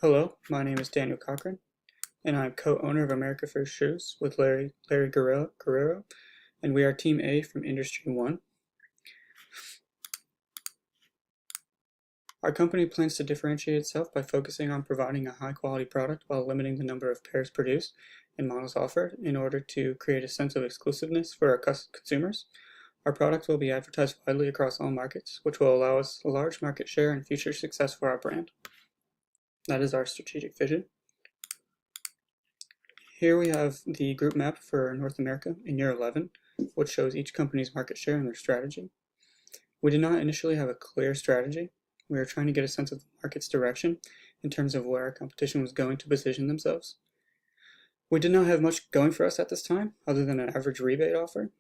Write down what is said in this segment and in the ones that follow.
Hello, my name is Daniel Cochran, and I'm co-owner of America First Shoes with Larry Guerrero, and we are Team A from Industry 1. Our company plans to differentiate itself by focusing on providing a high-quality product while limiting the number of pairs produced and models offered in order to create a sense of exclusiveness for our consumers. Our product will be advertised widely across all markets, which will allow us a large market share and future success for our brand. That is our strategic vision. Here we have the group map for North America in year 11, which shows each company's market share and their strategy. We did not initially have a clear strategy. We were trying to get a sense of the market's direction in terms of where our competition was going to position themselves. We did not have much going for us at this time, other than an average rebate offer.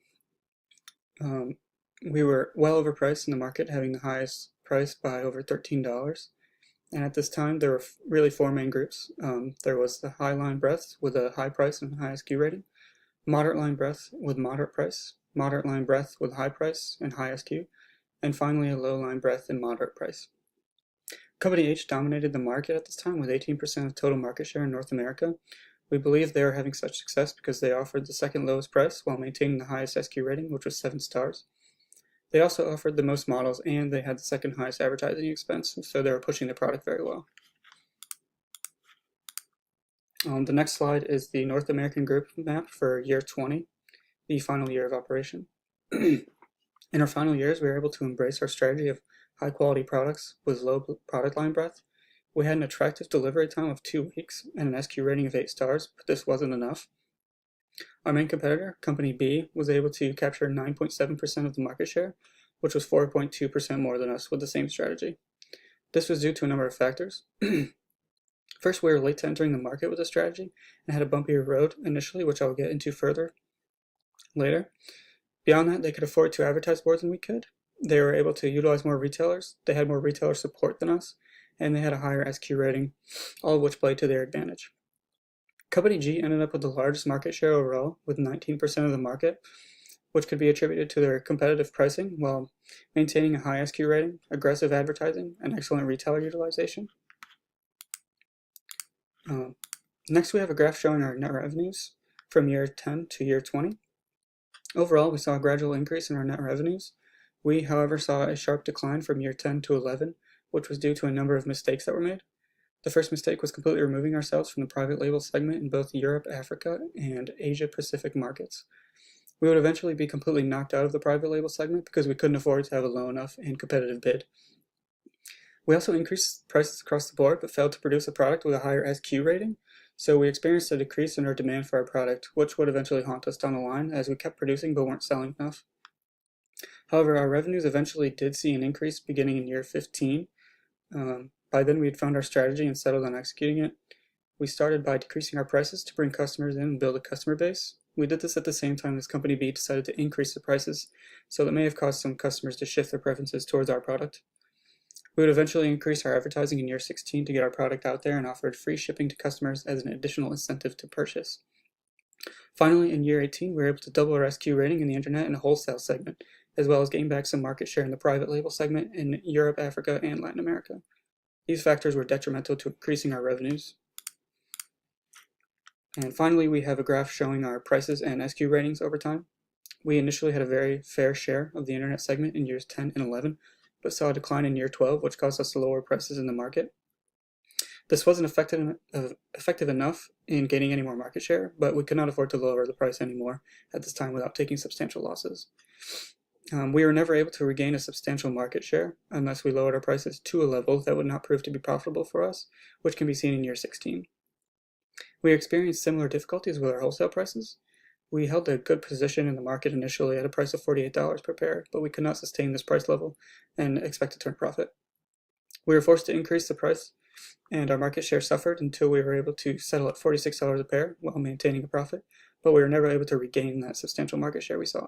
We were well overpriced in the market, having the highest price by over $13. And at this time, there were really four main groups. There was the high line breadth with a high price and high SKU rating, moderate line breadth with moderate price, moderate line breadth with high price and high SKU, and finally a low line breadth and moderate price. Company H dominated the market at this time with 18% of total market share in North America. We believe they are having such success because they offered the second lowest price while maintaining the highest SKU rating, which was 7 stars. They also offered the most models, and they had the second highest advertising expense, so they were pushing the product very well. The next slide is the North American group map for year 20, the final year of operation. In our final years, we were able to embrace our strategy of high quality products with low product line breadth. We had an attractive delivery time of 2 weeks and an SKU rating of 8 stars, but this wasn't enough. Our main competitor, Company B, was able to capture 9.7% of the market share, which was 4.2% more than us with the same strategy. This was due to a number of factors. First, we were late to entering the market with a strategy and had a bumpier road initially, which I'll get into further later. Beyond that, they could afford to advertise more than we could. They were able to utilize more retailers. They had more retailer support than us, and they had a higher SKU rating, all of which played to their advantage. Company G ended up with the largest market share overall, with 19% of the market, which could be attributed to their competitive pricing while maintaining a high SKU rating, aggressive advertising, and excellent retailer utilization. Next, we have a graph showing our net revenues from year 10 to year 20. Overall, we saw a gradual increase in our net revenues. We, however, saw a sharp decline from year 10 to 11, which was due to a number of mistakes that were made. The first mistake was completely removing ourselves from the private label segment in both Europe, Africa, and Asia Pacific markets. We would eventually be completely knocked out of the private label segment because we couldn't afford to have a low enough and competitive bid. We also increased prices across the board but failed to produce a product with a higher SKU rating, so we experienced a decrease in our demand for our product, which would eventually haunt us down the line as we kept producing but weren't selling enough. However, our revenues eventually did see an increase beginning in year 15. By then, we had found our strategy and settled on executing it. We started by decreasing our prices to bring customers in and build a customer base. We did this at the same time as Company B decided to increase the prices, so that may have caused some customers to shift their preferences towards our product. We would eventually increase our advertising in year 16 to get our product out there and offered free shipping to customers as an additional incentive to purchase. Finally, in year 18, we were able to double our SKU rating in the internet and wholesale segment, as well as gain back some market share in the private label segment in Europe, Africa, and Latin America. These factors were detrimental to increasing our revenues. And finally, we have a graph showing our prices and SKU ratings over time. We initially had a very fair share of the internet segment in years 10 and 11, but saw a decline in year 12, which caused us to lower prices in the market. This wasn't effective enough in gaining any more market share, but we could not afford to lower the price anymore at this time without taking substantial losses. We were never able to regain a substantial market share unless we lowered our prices to a level that would not prove to be profitable for us, which can be seen in year 16. We experienced similar difficulties with our wholesale prices. We held a good position in the market initially at a price of $48 per pair, but we could not sustain this price level and expect to turn profit. We were forced to increase the price, and our market share suffered until we were able to settle at $46 a pair while maintaining a profit, but we were never able to regain that substantial market share we saw.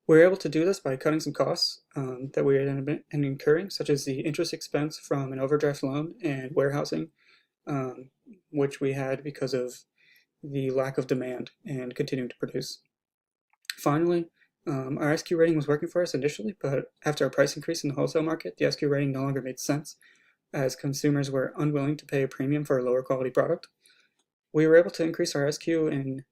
We were able to do this by cutting some costs that we had been incurring, such as the interest expense from an overdraft loan and warehousing, which we had because of the lack of demand and continuing to produce. Finally, our SKU rating was working for us initially, but after our price increase in the wholesale market, the SKU rating no longer made sense. as consumers were unwilling to pay a premium for a lower quality product. We were able to increase our SQ in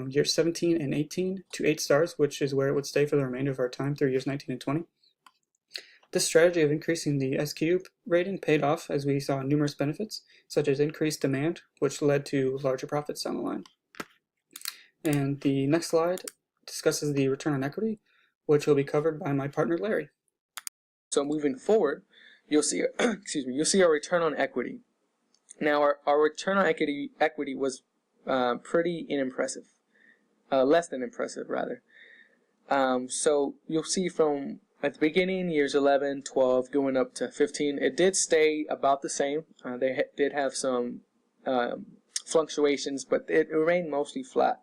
years 17 and 18 to 8 stars, which is where it would stay for the remainder of our time through years 19 and 20. This strategy of increasing the SQ rating paid off as we saw numerous benefits, such as increased demand, which led to larger profits down the line. And the next slide discusses the return on equity, which will be covered by my partner Larry. So moving forward, you'll see you'll see our return on equity. Now our return on equity was pretty unimpressive, less than impressive rather. So you'll see from at the beginning, years 11, 12, going up to 15, it did stay about the same. They did have some fluctuations, but it remained mostly flat.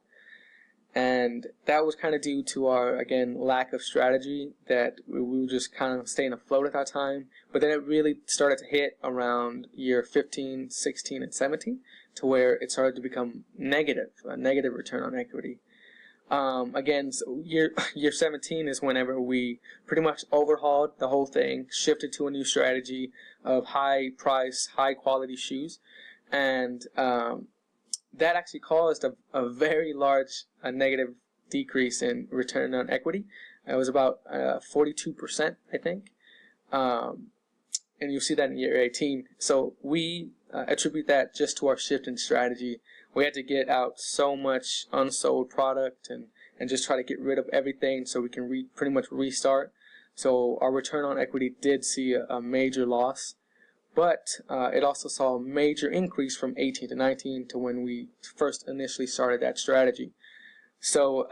And that was kind of due to our, again, lack of strategy, that we were just kind of staying afloat at that time. But then it really started to hit around year 15, 16, and 17, to where it started to become negative, a negative return on equity. Again, so year 17 is whenever we pretty much overhauled the whole thing, shifted to a new strategy of high price, high quality shoes, and that actually caused a very large negative decrease in return on equity. It was about 42%, I think, and you'll see that in year 18. So we attribute that just to our shift in strategy. We had to get out so much unsold product and just try to get rid of everything so we can pretty much restart. So our return on equity did see a major loss, but it also saw a major increase from 18 to 19 to when we first initially started that strategy. So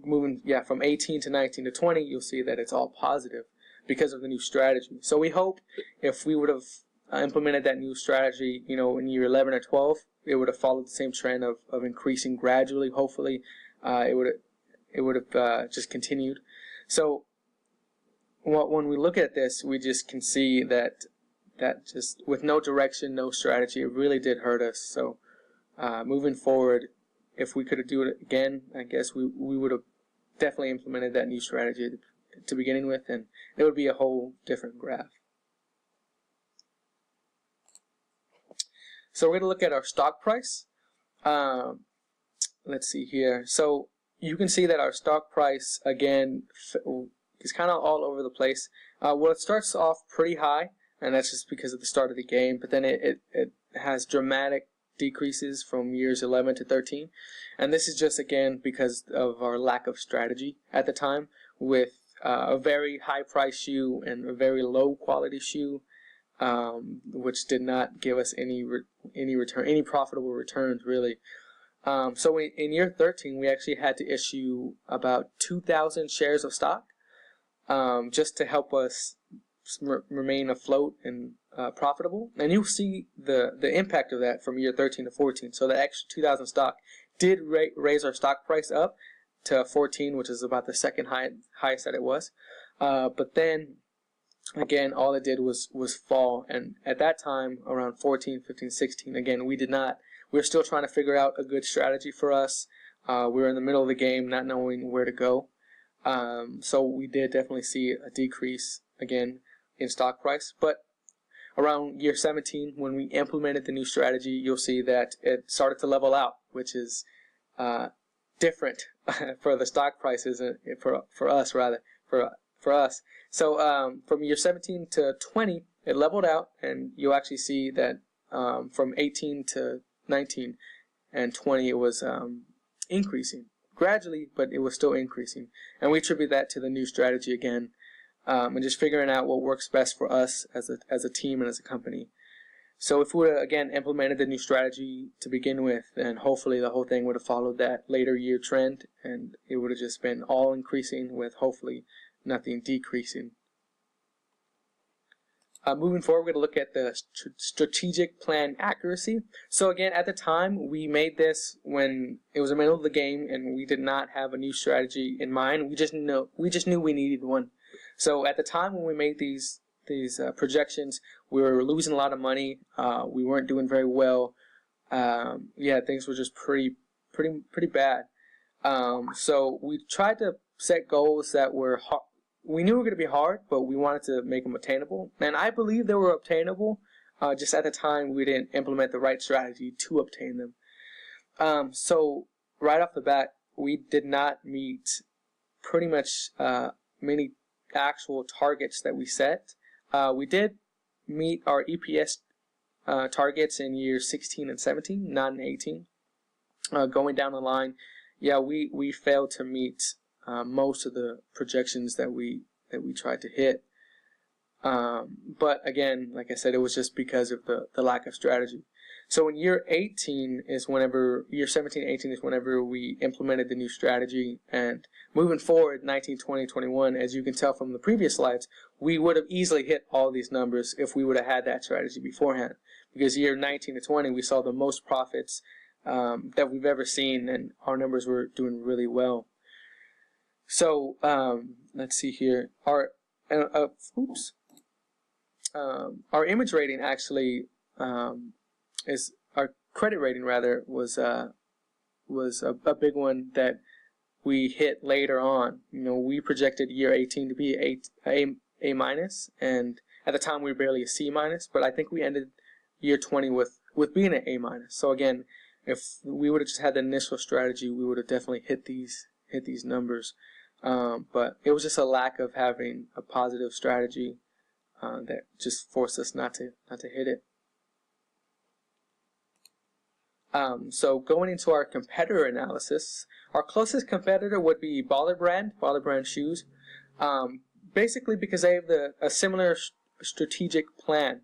moving from 18 to 19 to 20, you'll see that it's all positive because of the new strategy. So we hope if we would have implemented that new strategy, in year 11 or 12, it would have followed the same trend of increasing gradually. Hopefully, it would have just continued. So when we look at this, we just can see that just with no direction, no strategy, it really did hurt us. So moving forward, if we could do it again, I guess we would have definitely implemented that new strategy to beginning with, and it would be a whole different graph. So we're going to look at our stock price. Let's see here. So you can see that our stock price, again, is kind of all over the place. Well, it starts off pretty high, and that's just because of the start of the game, but then it has dramatic decreases from years 11 to 13. And this is just, again, because of our lack of strategy at the time, with a very high price shoe and a very low quality shoe, which did not give us any profitable returns, really. So in year 13, we actually had to issue about 2,000 shares of stock, just to help us remain afloat and profitable. And you'll see the impact of that from year 13 to 14. So the extra 2,000 stock did raise our stock price up to 14, which is about the second highest that it was. But then again, all it did was fall, and at that time, around 14, 15, 16, again, we were still trying to figure out a good strategy for us. We were in the middle of the game, not knowing where to go. So we did definitely see a decrease, again, in stock price. But around year 17, when we implemented the new strategy, you'll see that it started to level out, which is different for the stock prices, for us, rather, for us. So from year 17 to 20, it leveled out, and you'll actually see that from 18 to 19 and 20, it was increasing gradually, but it was still increasing. And we attribute that to the new strategy again, and just figuring out what works best for us as a team and as a company. So if we would have, again, implemented the new strategy to begin with, then hopefully the whole thing would have followed that later year trend, and it would have just been all increasing with hopefully nothing decreasing. Moving forward, we're going to look at the strategic plan accuracy. So again, at the time, we made this when it was the middle of the game, and we did not have a new strategy in mind. We just knew we needed one. So at the time when we made these projections, we were losing a lot of money. We weren't doing very well. Things were just pretty bad. So we tried to set goals that were hard. We knew it were going to be hard, but we wanted to make them attainable. And I believe they were obtainable, Just at the time, we didn't implement the right strategy to obtain them. So right off the bat, we did not meet pretty much many actual targets that we set. We did meet our EPS targets in years 16 and 17, not in 18. Going down the line, yeah, we failed to meet most of the projections that we tried to hit. But again, like I said, it was just because of the lack of strategy. So in year 18 is whenever, year 17, 18 is whenever we implemented the new strategy. And moving forward, 19, 20, 21, as you can tell from the previous slides, we would have easily hit all these numbers if we would have had that strategy beforehand. Because year 19 to 20, we saw the most profits that we've ever seen, and our numbers were doing really well. So let's see here. Our image rating actually is, our credit rating rather, was a big one that we hit later on. You know, we projected year 18 to be A minus, and at the time we were barely a C minus, but I think we ended year 20 with being an A minus. So again, if we would have just had the initial strategy, we would have definitely hit these numbers. But it was just a lack of having a positive strategy that just forced us not to hit it. So going into our competitor analysis, our closest competitor would be Baller Brand shoes, basically because they have a similar strategic plan.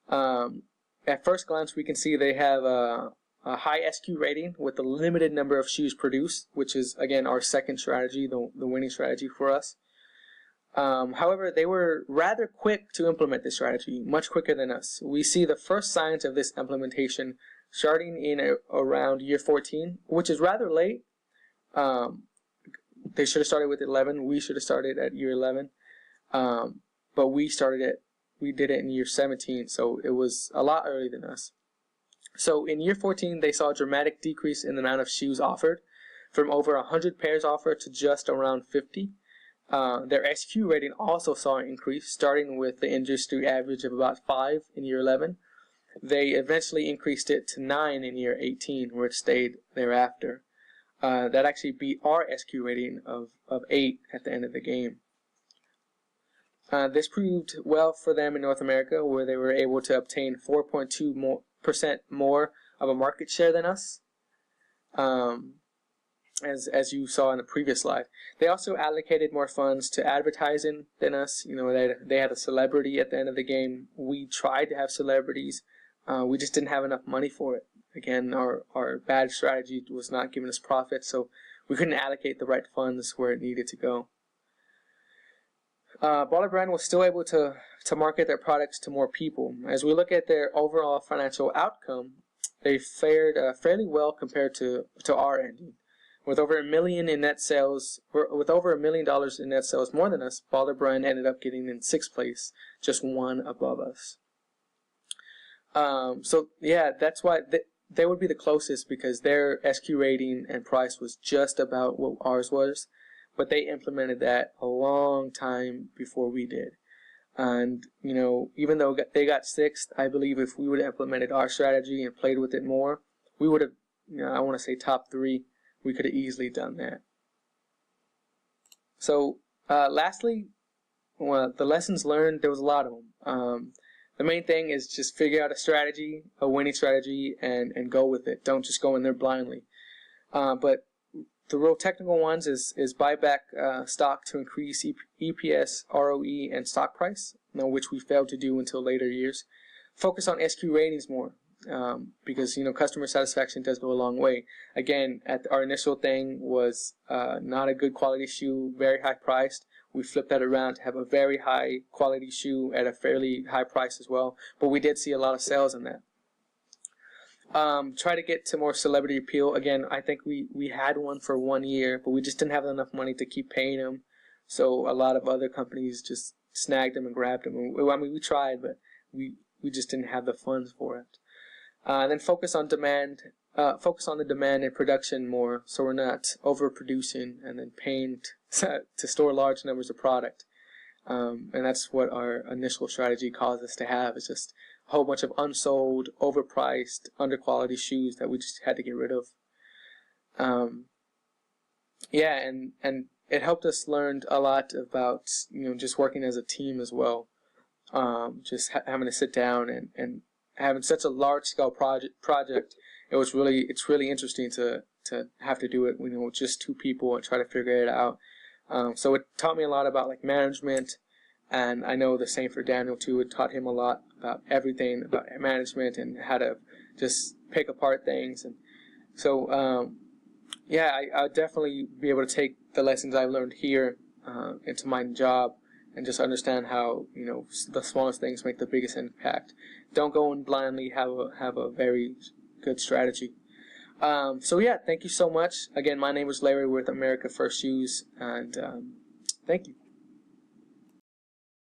At first glance, we can see they have a high SQ rating with a limited number of shoes produced, which is, again, our second strategy, the winning strategy for us. However, they were rather quick to implement this strategy, much quicker than us. We see the first signs of this implementation starting in around year 14, which is rather late. They should have started with 11. We should have started at year 11. But we did it in year 17, so it was a lot earlier than us. So in year 14, they saw a dramatic decrease in the amount of shoes offered, from over 100 pairs offered to just around 50. Their SQ rating also saw an increase, starting with the industry average of about 5 in year 11. They eventually increased it to 9 in year 18, where it stayed thereafter. That actually beat our SQ rating of 8 at the end of the game. This proved well for them in North America, where they were able to obtain 4.2% more of a market share than us, as you saw in the previous slide. They also allocated more funds to advertising than us. You know, they had a celebrity at the end of the game. We tried to have celebrities. We just didn't have enough money for it. Again, our bad strategy was not giving us profit, so we couldn't allocate the right funds where it needed to go. Baller Brand was still able to market their products to more people. As we look at their overall financial outcome, they fared fairly well compared to our ending. With over $1 million in net sales, with over $1 million in net sales more than us, Baller Brand ended up getting in 6th place, just one above us. So yeah, that's why they would be the closest, because their SQ rating and price was just about what ours was, but they implemented that a long time before we did. And, you know, even though they got 6th, I believe if we would have implemented our strategy and played with it more, we would have, you know, I want to say top 3. We could have easily done that. So, lastly, well, the lessons learned, there was a lot of them. The main thing is just figure out a strategy, a winning strategy, and go with it. Don't just go in there blindly. But the real technical ones is buy back stock to increase EPS, ROE, and stock price, which we failed to do until later years. Focus on SQ ratings more, because, you know, customer satisfaction does go a long way. Again, our initial thing was not a good quality shoe, very high priced. We flipped that around to have a very high quality shoe at a fairly high price as well. But we did see a lot of sales in that. Try to get to more celebrity appeal. Again, I think we had one for 1 year, but we just didn't have enough money to keep paying them. So a lot of other companies just snagged them and grabbed them. I mean, we tried, but we just didn't have the funds for it. Then focus on demand. Focus on the demand and production more, so we're not overproducing and then paying to store large numbers of product. And that's what our initial strategy caused us to have, is just whole bunch of unsold, overpriced, underquality shoes that we just had to get rid of. Yeah, and it helped us learn a lot about, just working as a team as well. Just having to sit down and having such a large scale project. It's really interesting to have to do it, with just two people and try to figure it out. So it taught me a lot about like management, and I know the same for Daniel too. It taught him a lot about everything about management and how to just pick apart things. And so yeah, I'll definitely be able to take the lessons I've learned here into my job, and just understand how the smallest things make the biggest impact. Don't go in blindly. Have a very good strategy. So yeah, thank you so much. Again, my name is Larry with America First Shoes, and thank you.